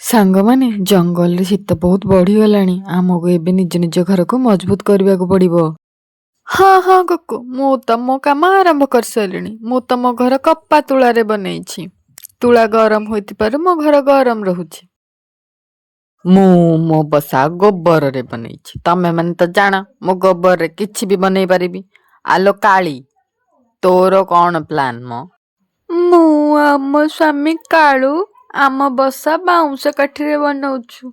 ସାଙ୍ଗମାନେ ଜଙ୍ଗଲରେ ଶୀତ ବହୁତ ବଢିଗଲାଣି। ଆମକୁ ଏବେ ନିଜ ନିଜ ଘରକୁ ମଜବୁତ କରିବାକୁ ପଡିବ। ହଁ ହଁ କୁକୁ, ମୁଁ ତ ମୋ କାମ ଆରମ୍ଭ କରିସାରିଲିଣି। ମୁଁ ତ ମୋ ଘର କପା ତୁଳାରେ ବନେଇଛି। ତୁଳା ଗରମ ହୋଇଥିବାରୁ ମୋ ଘର ଗରମ ରହୁଛି। ମୁଁ ମୋ ବସା ଗୋବରରେ ବନେଇଛି। ତମେ ମାନେ ତ ଜାଣ ମୁଁ ଗୋବରରେ କିଛି ବି ବନେଇ ପାରିବି। ଆଲୋ କାଳି, ତୋର କଣ ପ୍ଲାନ୍ ମ? ମୁଁ ଆମ ସ୍ୱାମୀ କାଳୁ ଆମ ବସା ବାଉଁଶ କାଠିରେ ବନଉଛୁ।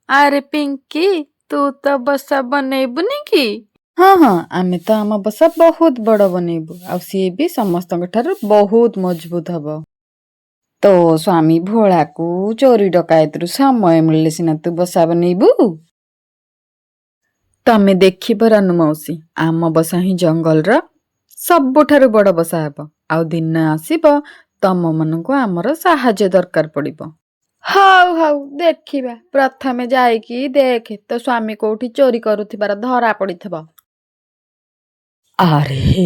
ଆରେ ପିଙ୍କି, ତୁ ତ ବସା ବନେଇବୁନି କି? ହଁ ହଁ, ଆମେ ତ ଆମ ବସା ବହୁତ ବଡ ବନେଇବୁ, ଆଉ ସିଏ ବି ସମସ୍ତଙ୍କ ଠାରୁ ବହୁତ ମଜବୁତ ହବ। ତୋ ସ୍ୱାମୀ ଭୋଳାକୁ ଚୋରି ଡକାୟତରୁ ସମୟ ମିଳିଲେ ସିନା ତୁ ବସା ବନେଇବୁ। ତମେ ଦେଖିବ ରାନୁ ମାଉସୀ, ଆମ ବସା ହିଁ ଜଙ୍ଗଲର ସବୁଠାରୁ ବଡ ବସା ହେବ। ଆଉ ଦିନ ଆସିବ ତମ ମାନଙ୍କୁ ଆମର ସାହାଯ୍ୟ ଦରକାର ପଡିବ। ହଉ ହଉ, ଦେଖିବା। ପ୍ରଥମେ ଯାଇକି ଦେଖେ ତୋ ସ୍ୱାମୀ କୋଉଠି ଚୋରି କରୁଥିବାର ଧରା ପଡିଥିବ। ଆରେ ହେ,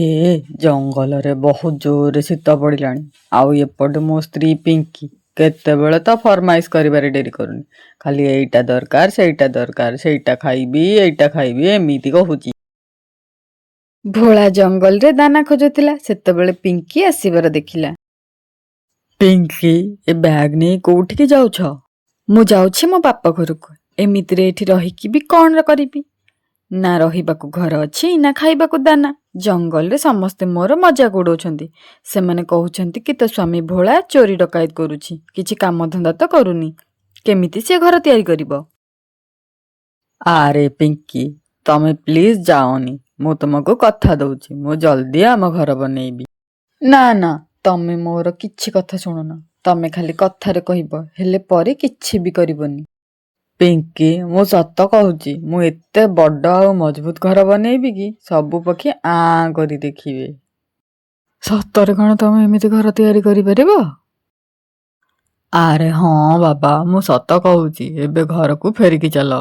ଜଙ୍ଗଲରେ ବହୁତ ଜୋରରେ ଶୀତ ପଡିଲାଣି। ଆଉ ଏପଟେ ମୋ ସ୍ତ୍ରୀ ପିଙ୍କି କେତେବେଳେ ତ ଫରମାଇଶ କରିବାରେ ଡେରି କରୁନି। ଖାଲି ଏଇଟା ଦରକାର, ସେଇଟା ଦରକାର, ସେଇଟା ଖାଇବି, ଏଇଟା ଖାଇବି, ଏମିତି କହୁଛି। ଭୋଳା ଜଙ୍ଗଲରେ ଦାନା ଖୋଜୁଥିଲା, ସେତେବେଳେ ପିଙ୍କି ଆସିବାର ଦେଖିଲା। ପିଙ୍କି, ଏ ବ୍ୟାଗ ନେଇ କୋଉଠିକି ଯାଉଛ? ମୁଁ ଯାଉଛି ମୋ ବାପ ଘରକୁ। ଏମିତିରେ ଏଠି ରହିକି ବି କଣ କରିବି? ନା ରହିବାକୁ ଘର ଅଛି, ନା ଖାଇବାକୁ ଦାନା। ଜଙ୍ଗଲରେ ସମସ୍ତେ ମୋର ମଜାକ ଉଡଉଛନ୍ତି। ସେମାନେ କହୁଛନ୍ତି କି ତୋ ସ୍ୱାମୀ ଭୋଳା ଚୋରି ଡକାୟତ କରୁଛି, କିଛି କାମଧନ୍ଦା ତ କରୁନି। କେମିତି ସେ ଘର ତିଆରି କରିବ? ଆରେ ପିଙ୍କି, ତମେ ପ୍ଲିଜ ଯାଅନି। ମୁଁ ତୁମକୁ କଥା ଦଉଛି, ମୁଁ ଜଲ୍ଦି ଆମ ଘର ବନେଇବି। ନା ନା, ତମେ ମୋର କିଛି କଥା ଶୁଣୁନ। ତମେ ଖାଲି କଥାରେ କହିବ, ହେଲେ ପରେ କିଛି ବି କରିବନି। ପିଙ୍କି, ମୁଁ ସତ କହୁଛି, ମୁଁ ଏତେ ବଡ ଆଉ ମଜବୁତ ଘର ବନେଇବି କି ସବୁ ପକ୍ଷୀ ଆଁ କରି ଦେଖିବେ। ସତରେ କଣ ତମେ ଏମିତି ଘର ତିଆରି କରିପାରିବ? ଆରେ ହଁ ବାବା, ମୁଁ ସତ କହୁଛି। ଏବେ ଘରକୁ ଫେରିକି ଚାଲ।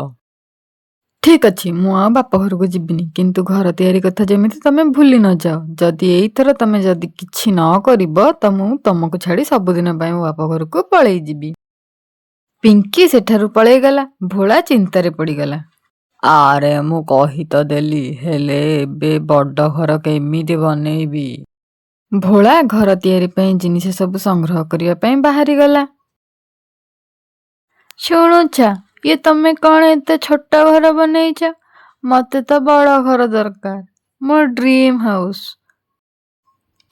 ଠିକ ଅଛି, ମୁଁ ଆଉ ବାପ ଘରକୁ ଯିବିନି, କିନ୍ତୁ ଘର ତିଆରି କଥା ଯେମିତି ତମେ ଭୁଲି ନ ଯାଅ। ଯଦି ଏଇଥର ତମେ କିଛି ନ କରିବ ତ ମୁଁ ତମକୁ ଛାଡି ସବୁଦିନ ପାଇଁ ମୋ ବାପ ଘରକୁ ପଳେଇ ଯିବି। ପିଙ୍କି ସେଠାରୁ ପଳେଇଗଲା। ଭୋଳା ଚିନ୍ତାରେ ପଡିଗଲା। ଆରେ ମୁଁ କହି ତ ଦେଲି, ହେଲେ ଏବେ ବଡ ଘର କେମିତି ବନେଇବି? ଭୋଳା ଘର ତିଆରି ପାଇଁ ଜିନିଷ ସବୁ ସଂଗ୍ରହ କରିବା ପାଇଁ ବାହାରିଗଲା। ଶୁଣୁଛ, ଇଏ ତମେ କଣ ଏତେ ଛୋଟ ଘର ବନେଇଛ? ମତେ ତ ବଡ ଘର ଦରକାର, ମୋ ଡ୍ରିମ ହାଉସ।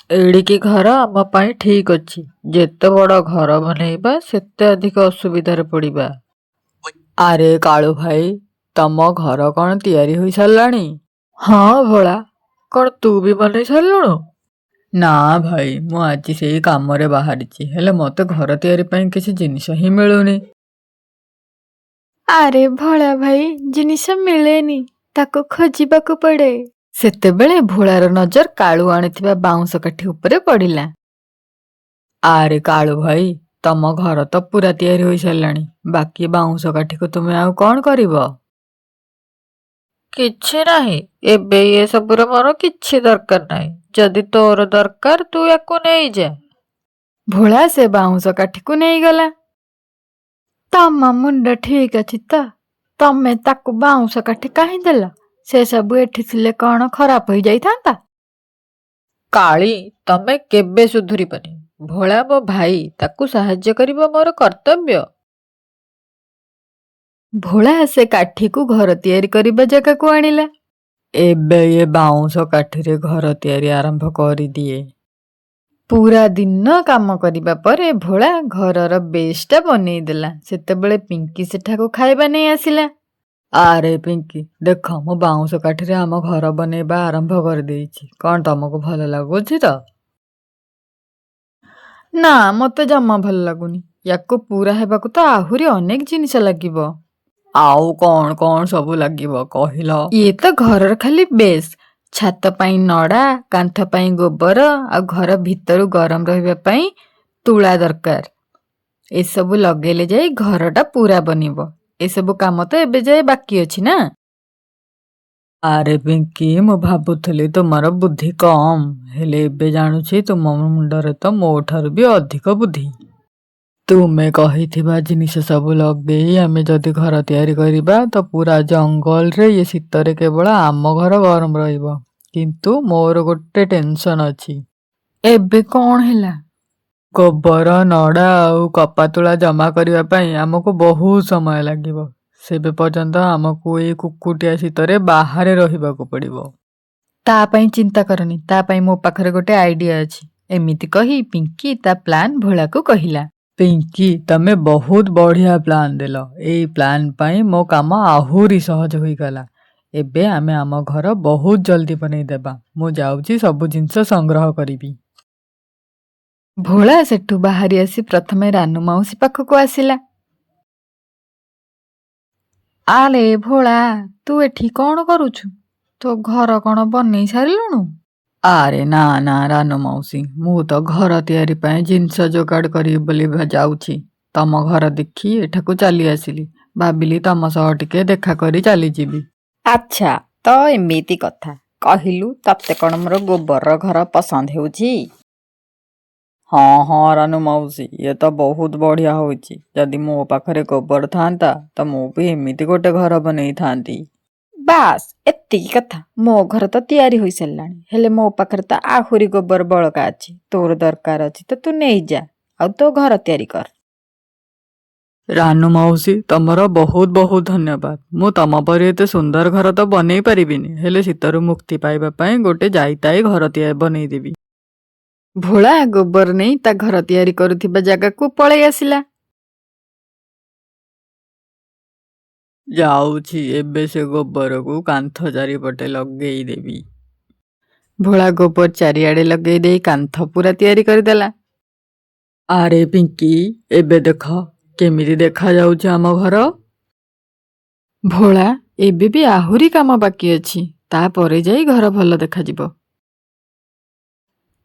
ଏଡ଼ିକି ଘର ଆମ ପାଇଁ ଠିକ ଅଛି। ଯେତେ ବଡ ଘର ବନେଇବା ସେତେ ଅଧିକ ଅସୁବିଧାରେ ପଡିବା। ଆରେ କାଳୁ ଭାଇ, ତମ ଘର କଣ ତିଆରି ହୋଇ ସାରିଲାଣି? ହଁ ଭୋଳା, କଣ ତୁ ବି ବନେଇ ସାରିଲୁଣୁ? ନା ଭାଇ, ମୁଁ ଆଜି ସେଇ କାମରେ ବାହାରିଛି, ହେଲେ ମତେ ଘର ତିଆରି ପାଇଁ କିଛି ଜିନିଷ ହିଁ ମିଳୁନି। ଆରେ ଭୋଳା ଭାଇ, ଜିନିଷ ମିଳେନି, ତାକୁ ଖୋଜିବାକୁ ପଡେ। ସେତେବେଳେ ଭୋଳାର ନଜର କାଳୁ ଆଣିଥିବା ବାଉଁଶ କାଠି ଉପରେ ପଡିଲା। ଆରେ କାଳୁ ଭାଇ, ତମ ଘର ତ ପୁରା ତିଆରି ହୋଇ ସାରିଲାଣି, ବାକି ବାଉଁଶ କାଠିକୁ ତୁମେ ଆଉ କଣ କରିବ? କିଛି ନାହିଁ, ଏବେ ଏ ସବୁର ମୋର କିଛି ଦରକାର ନାହିଁ। ଯଦି ତୋର ଦରକାର ତୁ ୟାକୁ ନେଇଯା। ଭୋଳା ସେ ବାଉଁଶ କାଠିକୁ ନେଇଗଲା। ତମ ମୁଣ୍ଡ ଠିକ ଅଛି ତ? ତମେ ତାକୁ ବାଉଁଶ କାଠି କାହିଁ ଦେଲ? ସେ ସବୁ ଏଠି ଥିଲେ କଣ ଖରାପ ହେଇଯାଇଥାନ୍ତା? କାଳି, ତମେ କେବେ ସୁଧୁରିବନି। ଭୋଳା ମୋ ଭାଇ, ତାକୁ ସାହାଯ୍ୟ କରିବା ମୋର କର୍ତ୍ତବ୍ୟ। ଭୋଳା ସେ କାଠିକୁ ଘର ତିଆରି କରିବା ଜାଗାକୁ ଆଣିଲା। ଏବେ ଏ ବାଉଁଶ କାଠିରେ ଘର ତିଆରି ଆରମ୍ଭ କରିଦିଏ। ପୁରା ଦିନ କାମ କରିବା ପରେ ଭୋଳା ଘରର ବେଶଟା ବନେଇ ଦେଲା। ସେତେବେଳେ ପିଙ୍କି ସେଠାକୁ ଖାଇବା ନେଇ ଆସିଲା। ଆରେ ପିଙ୍କି, ଦେଖ, ମୁଁ ବାଉଁଶ କାଠିରେ ଆମ ଘର ବନେଇବା ଆରମ୍ଭ କରିଦେଇଛି। କଣ ତମକୁ ଭଲ ଲାଗୁଛି ତ? ନା, ମତେ ଜମା ଭଲ ଲାଗୁନି। ୟାକୁ ପୁରା ହେବାକୁ ତ ଆହୁରି ଅନେକ ଜିନିଷ ଲାଗିବ। ଆଉ କଣ କଣ ସବୁ ଲାଗିବ କହିଲ? ଇଏ ତ ଘରର ଖାଲି ବେସ୍। ଛାତ ପାଇଁ ନଡା, କାନ୍ଥ ପାଇଁ ଗୋବର, ଆଉ ଘର ଭିତରୁ ଗରମ ରହିବା ପାଇଁ ତୁଳା ଦରକାର। ଏସବୁ ଲଗେଇଲେ ଯାଇ ଘରଟା ପୁରା ବନିବ। ଏସବୁ କାମ ତ ଏବେ ଯାଏ ବାକି ଅଛି ନା? ଆରେ ପିଙ୍କି, ମୁଁ ଭାବୁଥିଲି ତୁମର ବୁଦ୍ଧି କମ୍, ହେଲେ ଏବେ ଜାଣୁଛି ତୁମ ମୁଣ୍ଡରେ ତ ମୋ ଠାରୁ ବି ଅଧିକ ବୁଦ୍ଧି। ତୁମେ କହିଥିବା ଜିନିଷ ସବୁ ଲଗେଇ ଆମେ ଯଦି ଘର ତିଆରି କରିବା ତ ପୁରା ଜଙ୍ଗଲରେ ଇଏ ଶୀତରେ କେବଳ ଆମ ଘର ଗରମ ରହିବ। କିନ୍ତୁ ମୋର ଗୋଟେ ଟେନସନ ଅଛି। ଏବେ କଣ ହେଲା? ଗୋବର ନଡ଼ା ଆଉ କପାତୁଳା ଜମା କରିବା ପାଇଁ ଆମକୁ ବହୁତ ସମୟ ଲାଗିବ। ସେବେ ପର୍ଯ୍ୟନ୍ତ ଆମକୁ ଏଇ କୁକୁଟିଆ ଶୀତରେ ବାହାରେ ରହିବାକୁ ପଡ଼ିବ। ତା ପାଇଁ ଚିନ୍ତା କରନି, ତା ପାଇଁ ମୋ ପାଖରେ ଗୋଟେ ଆଇଡିଆ ଅଛି। ଏମିତି କହି ପିଙ୍କି ତା ପ୍ଲାନ୍ ଭୋଳାକୁ କହିଲା। ପିଙ୍କି, ତମେ ବହୁତ ବଢିଆ ପ୍ଲାନ୍ ଦେଲ। ଏଇ ପ୍ଲାନ୍ ପାଇଁ ମୋ କାମ ଆହୁରି ସହଜ ହୋଇଗଲା। ଏବେ ଆମେ ଆମ ଘର ବହୁତ ଜଲ୍ଦି ବନେଇଦେବା। ମୁଁ ଯାଉଛି ସବୁ ଜିନିଷ ସଂଗ୍ରହ କରିବି। ଭୋଳା ସେଠୁ ବାହାରି ଆସି ପ୍ରଥମେ ରାନୁ ମାଉସୀ ପାଖକୁ ଆସିଲା। ଆଲେ ଭୋଳା, ତୁ ଏଠି କଣ କରୁଛୁ? ତୋ ଘର କଣ ବନେଇ ସାରିଲୁଣୁ? ଆରେ ନା ନା ରାନୁ ମାଉସୀ, ମୁଁ ତ ଘର ତିଆରି ପାଇଁ ଜିନିଷ ଯୋଗାଡ଼ କରିବି ବୋଲି ଯାଉଛି। ତମ ଘର ଦେଖି ଏଠାକୁ ଚାଲି ଆସିଲି। ଭାବିଲି ତମ ସହ ଟିକେ ଦେଖା କରି ଚାଲିଯିବି। ଆଚ୍ଛା, ତ ଏମିତି କଥା। କହିଲୁ, ତତେ କଣ ମୋର ଗୋବରର ଘର ପସନ୍ଦ ହେଉଛି? ହଁ ହଁ ରାନୁ ମାଉସୀ, ଇଏ ତ ବହୁତ ବଢିଆ ହଉଛି। ଯଦି ମୋ ପାଖରେ ଗୋବର ଥାନ୍ତା ତ ମୁଁ ବି ଏମିତି ଗୋଟେ ଘର ବନେଇଥାନ୍ତି। ବାସ୍, ଏତିକି କଥା। ମୋ ଘର ତ ତିଆରି ହୋଇସାରିଲାଣି, ହେଲେ ମୋ ପାଖରେ ତ ଆହୁରି ଗୋବର ବଳକା ଅଛି। ତୋର ଦରକାର ଅଛି ତ ତୁ ନେଇଯା, ଆଉ ତୋ ଘର ତିଆରି କର। ରାନୁ ମାଉସୀ, ତମର ବହୁତ ବହୁତ ଧନ୍ୟବାଦ। ମୁଁ ତମ ପରି ଏତେ ସୁନ୍ଦର ଘର ତ ବନେଇ ପାରିବିନି, ହେଲେ ଶୀତରୁ ମୁକ୍ତି ପାଇବା ପାଇଁ ଗୋଟେ ଯାଇତାଇ ଘର ବନେଇଦେବି। ଭୋଳା ଗୋବର ନେଇ ତା ଘର ତିଆରି କରୁଥିବା ଜାଗାକୁ ପଳେଇ ଆସିଲା। ଯାଉଛି ଏବେ ସେ ଗୋବରକୁ କାନ୍ଥ ଚାରିପଟେ ଲଗେଇ ଦେବି। ଭୋଳା ଗୋବର ଚାରିଆଡେ ଲଗେଇ ଦେଇ କାନ୍ଥ ପୁରା ତିଆରି କରିଦେଲା। ଆରେ ପିଙ୍କି, ଏବେ ଦେଖ କେମିତି ଦେଖାଯାଉଛି ଆମ ଘର। ଭୋଳା, ଏବେ ବି ଆହୁରି କାମ ବାକି ଅଛି। ତାପରେ ଯାଇ ଘର ଭଲ ଦେଖାଯିବ।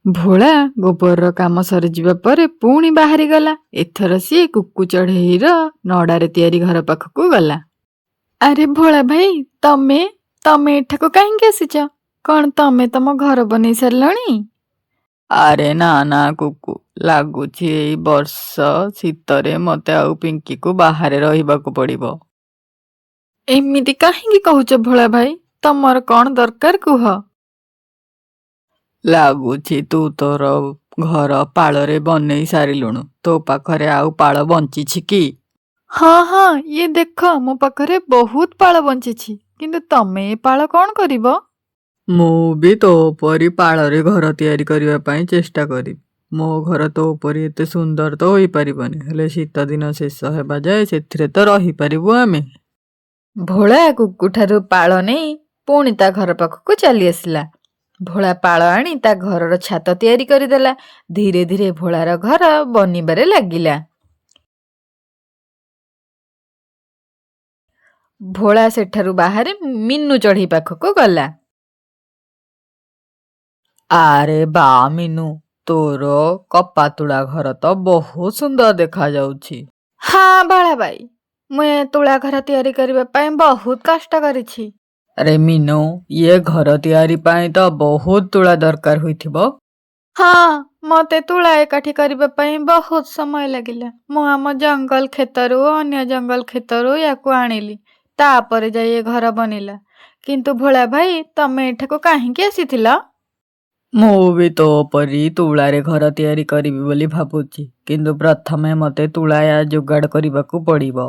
ଭୋଳା ଗୋବରର କାମ ସରିଯିବା ପରେ ପୁଣି ବାହାରିଗଲା। ଏଥର ସିଏ କୁକୁ ଚଢ଼େଇର ନଡ଼ାରେ ତିଆରି ଘର ପାଖକୁ ଗଲା। ଆରେ ଭୋଳା ଭାଇ, ତମେ ଏଠାକୁ କାହିଁକି ଆସିଛ? କଣ ତମେ ତମ ଘର ବନେଇ ସାରିଲଣି? ଆରେ ନା ନା କୁକୁ, ଲାଗୁଛି ଏଇ ବର୍ଷ ଶୀତରେ ମତେ ଆଉ ପିଙ୍କିକୁ ବାହାରେ ରହିବାକୁ ପଡ଼ିବ। ଏମିତି କାହିଁକି କହୁଛ ଭୋଳା ଭାଇ? ତମର କଣ ଦରକାର କୁହ? ଲାଗୁଛି ତୁ ତୋର ଘର ପାଳରେ ବନେଇ ସାରିଲୁଣୁ। ତୋ ପାଖରେ ଆଉ ପାଳ ବଞ୍ଚିଛି କି? ହଁ ହଁ, ଇଏ ଦେଖ ମୋ ପାଖରେ ବହୁତ ପାଳ ବଞ୍ଚିଛି। କିନ୍ତୁ ତମେ ଏ ପାଳ କଣ କରିବ? ମୁଁ ବି ତୋ ପରି ପାଳରେ ଘର ତିଆରି କରିବା ପାଇଁ ଚେଷ୍ଟା କରିବି। ମୋ ଘର ତୋ ପରି ଏତେ ସୁନ୍ଦର ତ ହୋଇପାରିବନି, ହେଲେ ଶୀତ ଦିନ ଶେଷ ହେବା ଯାଏ ସେଥିରେ ତ ରହିପାରିବୁ ଆମେ। ଭୋଳା କୁକୁଠାରୁ ପାଳ ନେଇ ପୁଣି ତା ଘର ପାଖକୁ ଚାଲି ଆସିଲା। ଭୋଳା ପାଳ ଆଣି ତା ଘରର ଛାତ ତିଆରି କରିଦେଲା। ଧୀରେ ଧୀରେ ଭୋଳାର ଘର ବନିବାରେ ଲାଗିଲା। ଭୋଳା ସେଠାରୁ ବାହାରେ ମିନୁ ଚଢ଼େଇ ପାଖକୁ ଗଲା। ଆରେ ବା ମିନୁ, ତୋର କପାତୁଳା ଘର ତ ବହୁତ ସୁନ୍ଦର ଦେଖାଯାଉଛି। ହଁ ଭୋଳା ଭାଇ, ମୁଁ ଏ ତୁଳା ଘର ତିଆରି କରିବା ପାଇଁ ବହୁତ କଷ୍ଟ କରିଛି। ଆରେ ମିନୁ, ଇଏ ଘର ତିଆରି ପାଇଁ ତ ବହୁତ ତୁଳା ଦରକାର ହୋଇଥିବ। ହଁ, ମତେ ତୁଳା ଏକାଠି କରିବା ପାଇଁ ବହୁତ ସମୟ ଲାଗିଲା। ମୁଁ ଆମ ଜଙ୍ଗଲ କ୍ଷେତରୁ ଅନ୍ୟ ଜଙ୍ଗଲ କ୍ଷେତରୁ ୟାକୁ ଆଣିଲି। ତାପରେ ଯାଇ ଏ ଘର ବନିଲା। କିନ୍ତୁ ଭୋଳା ଭାଇ, ତମେ ଏଠାକୁ କାହିଁକି ଆସିଥିଲ? ମୁଁ ବି ତୋ ପରି ତୁଳାରେ ଘର ତିଆରି କରିବି ବୋଲି ଭାବୁଛି, କିନ୍ତୁ ପ୍ରଥମେ ମତେ ତୁଳା ଯୋଗାଡ଼ କରିବାକୁ ପଡ଼ିବ।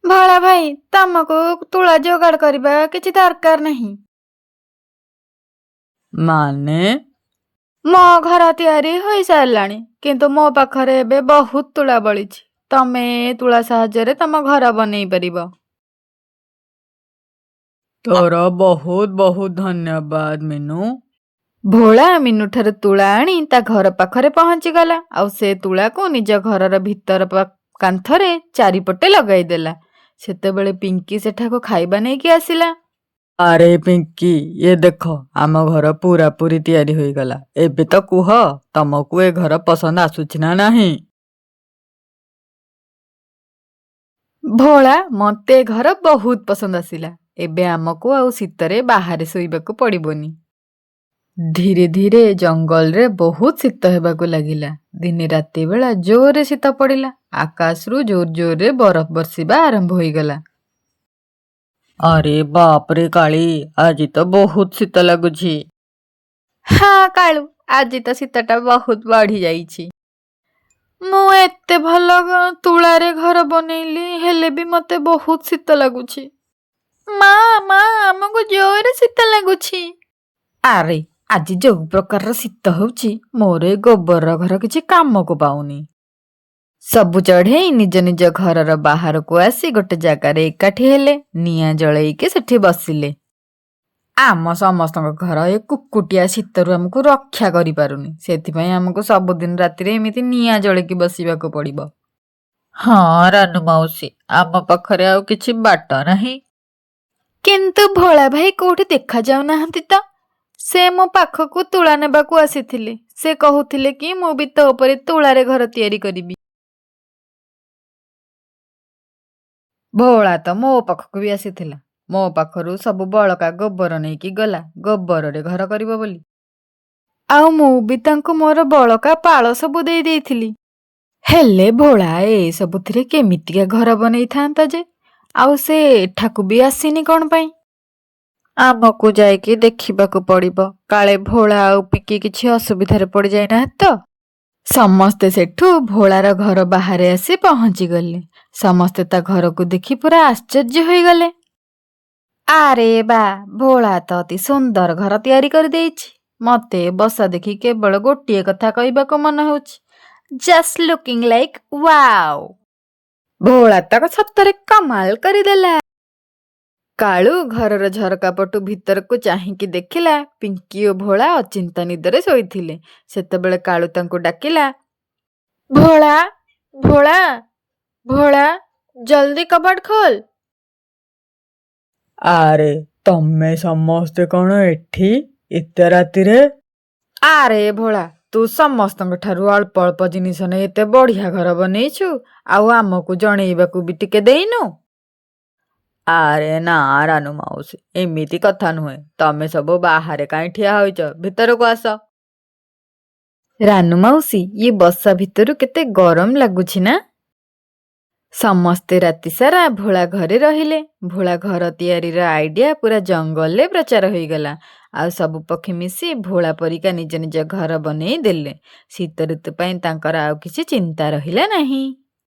ଭୋଳା ଭାଇ, ତମକୁ ତୁଳା ଯୋଗାଡ଼ କରିବା କିଛି ଦରକାର ନାହିଁ। ମାନେ? ମୋ ଘର ତିଆରି ହୋଇସାରିଲାଣି, କିନ୍ତୁ ମୋ ପାଖରେ ଏବେ ବହୁତ ତୁଳା ବଳିଛି। ତମେ ତୁଳା ସାହାଯ୍ୟରେ ତମ ଘର ବନେଇ ପାରିବ। ତୋର ବହୁତ ବହୁତ ଧନ୍ୟବାଦ ମିନୁ। ଭୋଳା ମିନୁଠାରୁ ତୁଳା ଆଣି ତା ଘର ପାଖରେ ପହଞ୍ଚିଗଲା। ଆଉ ସେ ତୁଳାକୁ ନିଜ ଘରର ଭିତର କାନ୍ଥରେ ଚାରିପଟେ ଲଗାଇଦେଲା। ସେତେବେଳେ ପିଙ୍କି ସେଠାକୁ ଖାଇବା ନେଇକି ଆସିଲା। ଆରେ ପିଙ୍କି, ଇଏ ଦେଖ ଆମ ଘର ପୁରାପୁରି ତିଆରି ହୋଇଗଲା। ଏବେ ତ କୁହ, ତମକୁ ଏ ଘର ପସନ୍ଦ ଆସୁଛି ନା ନାହିଁ? ଭୋଳା, ମତେ ଘର ବହୁତ ପସନ୍ଦ ଆସିଲା। ଏବେ ଆମକୁ ଆଉ ଶୀତରେ ବାହାରେ ଶୋଇବାକୁ ପଡ଼ିବନି। ଧୀରେ ଧୀରେ ଜଙ୍ଗଲରେ ବହୁତ ଶୀତ ହେବାକୁ ଲାଗିଲା। ଦିନେ ରାତି ବେଳା ଜୋରରେ ଶୀତ ପଡ଼ିଲା। ଆକାଶରୁ ଜୋର ଜୋରରେ ବରଫ ବର୍ଷିବା ଆରମ୍ଭ ହୋଇଗଲା। ଆରେ ବାପରେ କାଳି, ଆଜି ତ ବହୁତ ଶୀତ ଲାଗୁଛି। ହଁ କାଳୁ, ଆଜି ତ ଶୀତଟା ବହୁତ ବଢି ଯାଇଛି। ମୁଁ ଏତେ ଭଲ ତୁଳାରେ ଘର ବନେଇଲି, ହେଲେ ବି ମତେ ବହୁତ ଶୀତ ଲାଗୁଛି। ମା ମା, ଆମକୁ ଜୋରରେ ଶୀତ ଲାଗୁଛି। ଆରେ ଆଜି ଯୋଉ ପ୍ରକାରର ଶୀତ ହଉଛି, ମୋର ଏ ଗୋବର ଘର କିଛି କାମକୁ ପାଉନି। ସବୁ ଚଢ଼େଇ ନିଜ ନିଜ ଘରର ବାହାରକୁ ଆସି ଗୋଟେ ଜାଗାରେ ଏକାଠି ହେଲେ। ନିଆଁ ଜଳେଇକି ସେଠି ବସିଲେ। ଆମ ସମସ୍ତଙ୍କ ଘର ଏ କୁକୁଟିଆ ଶୀତରୁ ଆମକୁ ରକ୍ଷା କରିପାରୁନି, ସେଥିପାଇଁ ଆମକୁ ସବୁଦିନ ରାତିରେ ଏମିତି ନିଆଁ ଜଳିକି ବସିବାକୁ ପଡିବ। ହଁ ରାନୁ ମାଉସୀ, ଆମ ପାଖରେ ଆଉ କିଛି ବାଟ ନାହିଁ। କିନ୍ତୁ ଭୋଳା ଭାଇ କୋଉଠି ଦେଖାଯାଉନାହାନ୍ତି ତ? ସେ ମୋ ପାଖକୁ ତୁଳା ନେବାକୁ ଆସିଥିଲେ। ସେ କହୁଥିଲେ କି ମୁଁ ବି ତୋ ଉପରେ ତୁଳାରେ ଘର ତିଆରି କରିବି। ଭୋଳା ତ ମୋ ପାଖକୁ ବି ଆସିଥିଲା। ମୋ ପାଖରୁ ସବୁ ବଳକା ଗୋବର ନେଇକି ଗଲା ଗୋବରରେ ଘର କରିବ ବୋଲି। ଆଉ ମୁଁ ବି ତାଙ୍କୁ ମୋର ବଳକା ପାଳ ସବୁ ଦେଇ ଦେଇଥିଲି। ହେଲେ ଭୋଳା ସବୁଥିରେ କେମିତିକା ଘର ବନେଇଥାନ୍ତା ଯେ, ଆଉ ସେ ଏଠାକୁ ବି ଆସିନି କଣ ପାଇଁ? ଆମକୁ ଯାଇକି ଦେଖିବାକୁ ପଡିବ, କାଳେ ଭୋଳା ଆଉ ପିକି କିଛି ଅସୁବିଧାରେ ପଡିଯାଇନାହାନ୍ତି ତ। ସମସ୍ତେ ସେଠୁ ଭୋଳାର ଘର ବାହାରେ ଆସି ପହଞ୍ଚିଗଲେ। ସମସ୍ତେ ତା ଘରକୁ ଦେଖି ପୁରା ଆଶ୍ଚର୍ଯ୍ୟ ହୋଇଗଲେ। ଆରେ ବା, ଭୋଳା ତ ଅତି ସୁନ୍ଦର ଘର ତିଆରି କରିଦେଇଛି। ମତେ ବସା ଦେଖି କେବଳ ଗୋଟିଏ କଥା କହିବାକୁ ମନ ହେଉଛି, ଜଷ୍ଟ ଲୁକିଂ ଲାଇକ୍ ୱାଓ। ଭୋଳା ତାକୁ ସତରେ କମାଲ କରିଦେଲା। କାଳୁ ଘରର ଝରକା ପଟୁ ଭିତରକୁ ଚାହିଁକି ଦେଖିଲା, ପିଙ୍କି ଓ ଭୋଳା ଅଚିନ୍ତା ନିଦରେ ଶୋଇଥିଲେ। ସେତେବେଳେ କାଳୁ ତାଙ୍କୁ ଡାକିଲା, ଭୋଳା ଭୋଳା ଭୋଳା, ଜଲ୍ଦି କବାଟ ଖୋଲ। ଆରେ ତମେ ସମସ୍ତେ କଣ ଏଠି ଏତେ ରାତିରେ? ଆରେ ଭୋଳା, ତୁ ସମସ୍ତଙ୍କ ଠାରୁ ଅଳ୍ପ ଅଳ୍ପ ଜିନିଷ ନେଇ ଏତେ ବଢିଆ ଘର ବନେଇଛୁ, ଆଉ ଆମକୁ ଜଣେଇବାକୁ ବି ଟିକେ ଦେଇନୁ? ଆରେ ନା ରାନୁ ମାଉସୀ, ଏମିତି କଥା ନୁହେଁ। ତମେ ସବୁ ବାହାରେ କାହିଁ ଠିଆ ହୋଇଛ, ଭିତରକୁ ଆସ। ରାନୁ ମାଉସୀ, ଇଏ ବସା ଭିତରୁ କେତେ ଗରମ ଲାଗୁଛି ନା? ସମସ୍ତେ ରାତି ସାରା ଭୋଳା ଘରେ ରହିଲେ। ଭୋଳା ଘର ତିଆରିର ଆଇଡିଆ ପୁରା ଜଙ୍ଗଲରେ ପ୍ରଚାର ହୋଇଗଲା। ଆଉ ସବୁ ପକ୍ଷୀ ମିଶି ଭୋଳା ପରିକା ନିଜ ନିଜ ଘର ବନେଇ ଦେଲେ। ଶୀତ ଋତୁ ପାଇଁ ତାଙ୍କର ଆଉ କିଛି ଚିନ୍ତା ରହିଲା ନାହିଁ।